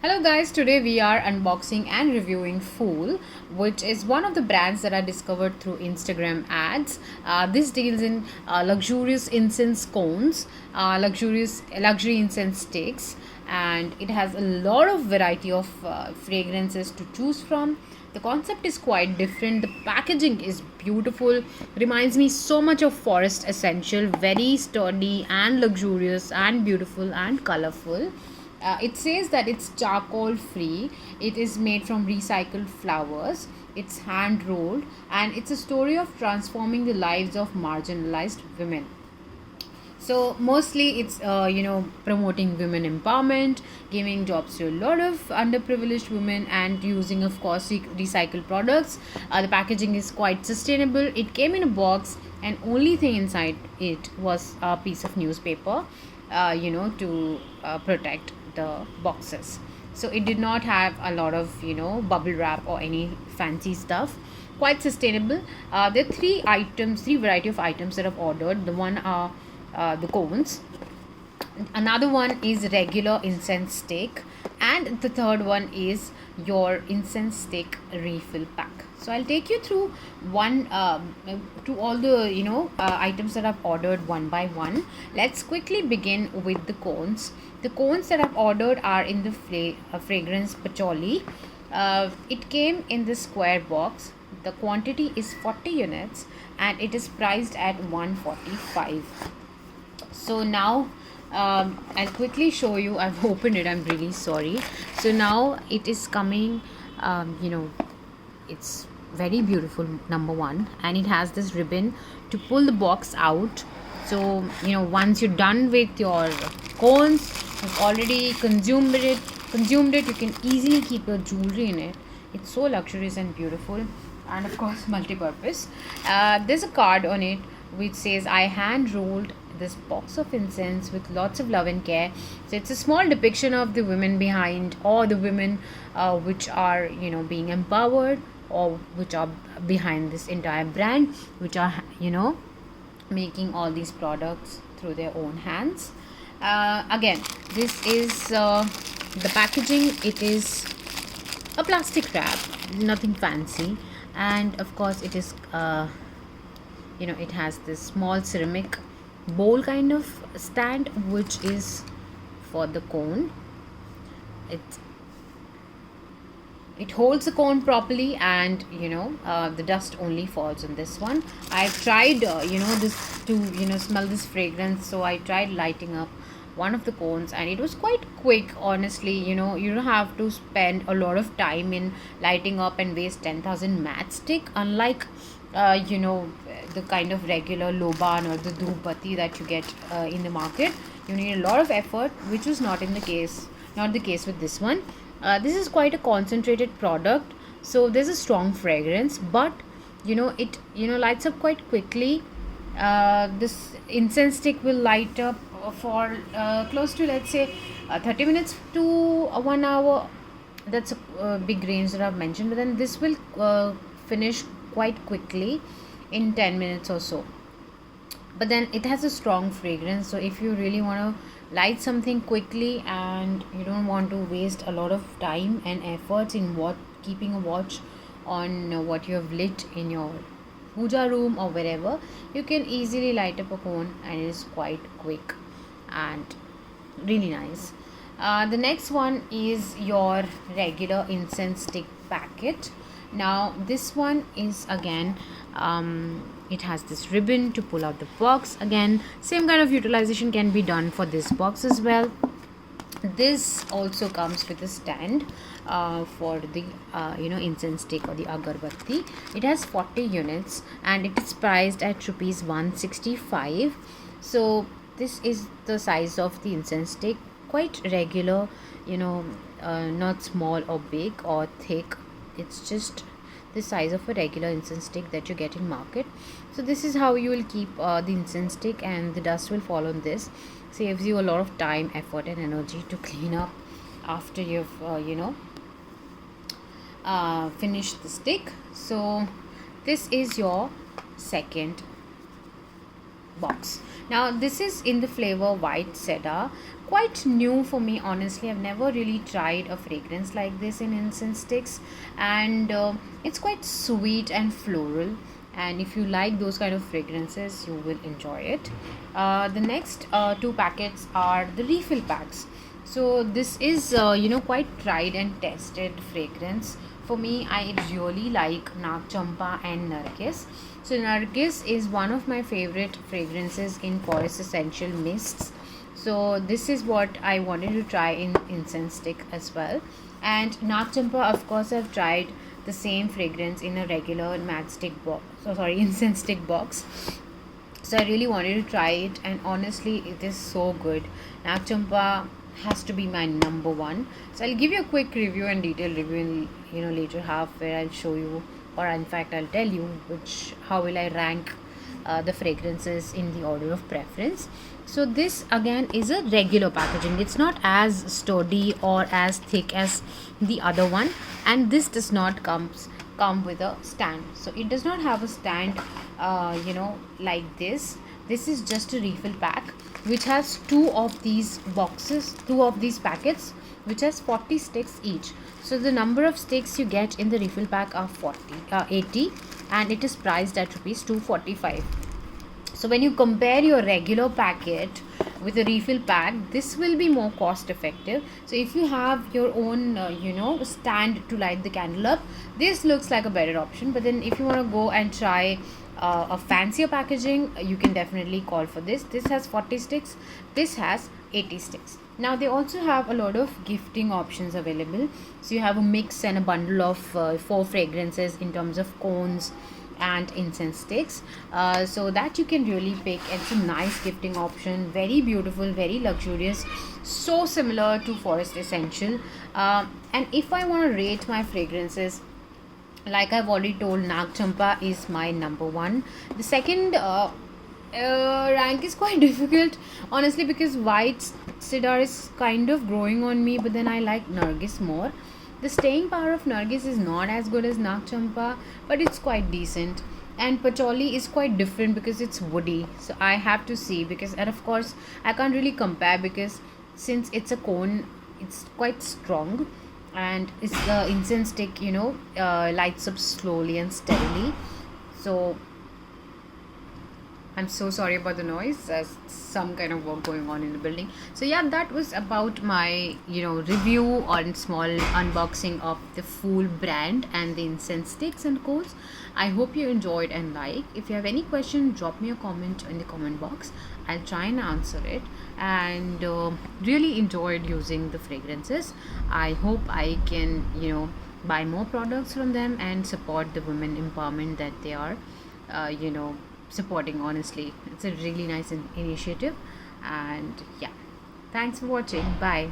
Hello guys, today we are unboxing and reviewing Fool, which is one of the brands that I discovered through Instagram ads. This deals in luxurious incense cones, luxurious luxury incense sticks, and it has a lot of variety of fragrances to choose from. The concept is quite different. The packaging is beautiful, reminds me so much of Forest Essential, very sturdy and luxurious and beautiful and colorful. It says that it's charcoal free, it is made from recycled flowers, it's hand rolled, and it's a story of transforming the lives of marginalized women. So mostly it's promoting women empowerment, giving jobs to a lot of underprivileged women, and using, of course, recycled products. The packaging is quite sustainable. It came in a box, and only thing inside it was a piece of newspaper, to protect the boxes. So it did not have a lot of bubble wrap or any fancy stuff. Quite sustainable. There are three variety of items that I've ordered. The one are the cones, another one is regular incense stick, and the third one is your incense stick refill pack. So I'll take you through one to all the items that I've ordered one by one. Let's quickly begin with the cones. The cones that I've ordered are in the fragrance patchouli. It came in the square box. The quantity is 40 units and it is priced at 145. So now I'll quickly show you. I've opened it, I'm really sorry. So now it is coming, it's very beautiful, number one, and it has this ribbon to pull the box out. So once you're done with your cones, you've already consumed it, you can easily keep your jewelry in it. It's so luxurious and beautiful, and of course multi-purpose. There's a card on it which says, I hand rolled this box of incense with lots of love and care. So it's a small depiction of the women behind, or the women which are being empowered, or which are behind this entire brand, which are making all these products through their own hands. Again, this is the packaging. It is a plastic wrap, nothing fancy, and of course it is it has this small ceramic bowl kind of stand, which is for the cone. It holds the cone properly, and the dust only falls on this one. I've tried this to smell this fragrance, so I tried lighting up one of the cones, and it was quite quick. Honestly, you don't have to spend a lot of time in lighting up and waste 10,000 matchstick, unlike the kind of regular loban or the dhupati that you get in the market. You need a lot of effort, which was not the case with this one. This is quite a concentrated product, so there's a strong fragrance, but it lights up quite quickly. This incense stick will light up for close to, let's say, 30 minutes to 1 hour. That's a big range that I've mentioned, but then this will finish quite quickly in 10 minutes or so. But then it has a strong fragrance, so if you really want to light something quickly and you don't want to waste a lot of time and efforts in keeping a watch on what you have lit in your puja room or wherever, you can easily light up a cone, and it is quite quick and really nice. The next one is your regular incense stick packet. Now this one is, again, it has this ribbon to pull out the box. Again, same kind of utilization can be done for this box as well. This also comes with a stand for the incense stick or the agarbatti. It has 40 units and it is priced at rupees 165. So this is the size of the incense stick, quite regular, not small or big or thick. It's just the size of a regular incense stick that you get in market. So this is how you will keep the incense stick, and the dust will fall on this. Saves you a lot of time, effort and energy to clean up after you've finished the stick. So this is your second box. Now this is in the flavor white cedar, quite new for me, honestly. I've never really tried a fragrance like this in incense sticks, and it's quite sweet and floral. And if you like those kind of fragrances, you will enjoy it. The next two packets are the refill packs. So this is quite tried and tested fragrance for me. I really like Nag Champa and Nargis. So Nargis is one of my favorite fragrances in Forest Essential Mists. So this is what I wanted to try in incense stick as well. And Nag Champa, of course, I've tried the same fragrance in a regular matchstick box. So sorry, incense stick box. So I really wanted to try it, and honestly, it is so good. Nag Champa has to be my number one. So I'll give you a quick review and detailed review in later half, where I'll show you, or in fact I'll tell you which how will I rank the fragrances in the order of preference. So this again is a regular packaging. It's not as sturdy or as thick as the other one, and this does not come with a stand. So it does not have a stand, like this. This is just a refill pack which has two of these packets, which has 40 sticks each. So the number of sticks you get in the refill pack are 80, and it is priced at rupees 245. So when you compare your regular packet with a refill pack, this will be more cost effective. So if you have your own stand to light the candle up, this looks like a better option. But then if you want to go and try a fancier packaging, you can definitely call for this. This has 40 sticks, this has 80 sticks. Now they also have a lot of gifting options available. So you have a mix and a bundle of 4 fragrances in terms of cones and incense sticks, so that you can really pick. It's a nice gifting option, very beautiful, very luxurious, so similar to Forest Essential. And if I want to rate my fragrances, like I've already told, Nag Champa is my number one. The second rank is quite difficult, honestly, because White Cedar is kind of growing on me, but then I like Nargis more. The staying power of Nargis is not as good as Nag Champa, but it's quite decent. And Patchouli is quite different because it's woody. So I have to see, because, and of course I can't really compare, because since it's a cone, it's quite strong, and it's the incense stick, lights up slowly and steadily. So I'm so sorry about the noise. There's some kind of work going on in the building. So yeah, that was about my review or small unboxing of the Fool brand and the incense sticks and codes. I hope you enjoyed and like. If you have any question, drop me a comment in the comment box. I'll try and answer it. And really enjoyed using the fragrances. I hope I can buy more products from them and support the women empowerment that they are supporting. Honestly, it's a really nice initiative. And yeah, thanks for watching. Bye.